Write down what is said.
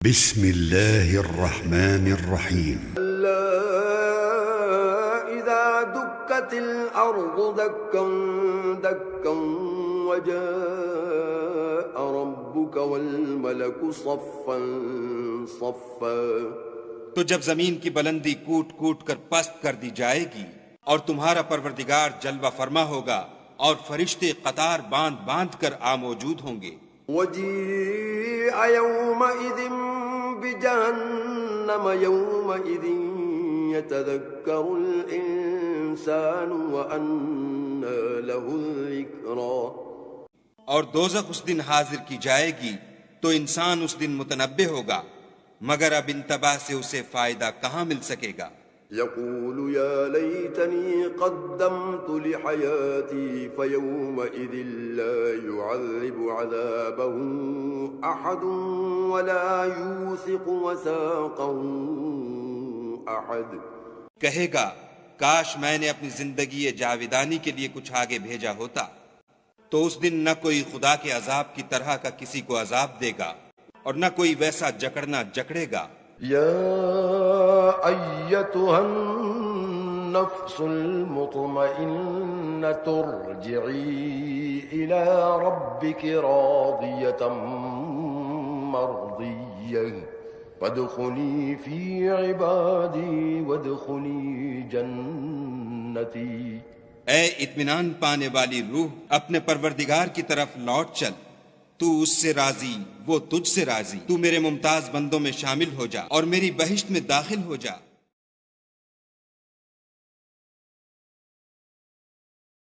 بسم اللہ الرحمن الرحیم إذا دكت الأرض دكا دكا وجاء ربك والملك صفا صفا تو جب زمین کی بلندی کوٹ کوٹ کر پست کر دی جائے گی اور تمہارا پروردگار جلوہ فرما ہوگا اور فرشتے قطار باندھ باندھ کر موجود ہوں گے. وجيء يومئذ بجهنم يومئذ يتذكر الإنسان وأنى له الذكرى. اور دوزخ اس دن حاضر کی جائے گی تو انسان اس دن متنبہ ہوگا مگر اب انتباہ سے اسے فائدہ کہاں مل سکے گا. يقول يا ليتني قدمت لحياتي فيومئذ لا يعذب عذابه أحد ولا يوثق وثاقه أحد. کہے گا کاش میں نے اپنی زندگی جاویدانی کے لیے کچھ آگے بھیجا ہوتا تو اس دن نہ کوئی خدا کے عذاب کی طرح کا کسی کو عذاب دے گا اور نہ کوئی ویسا جکڑنا جکڑے گا. يا أيتها النفس المطمئنة ارجعي إلى ربك راضية مرضية فادخلي في عبادي وادخلي جنتي. اے اطمینان پانے والی روح اپنے پروردگار کی طرف لوٹ چل، تو اس سے راضی وہ تجھ سے راضی، تو میرے ممتاز بندوں میں شامل ہو جا اور میری بہشت میں داخل ہو جا.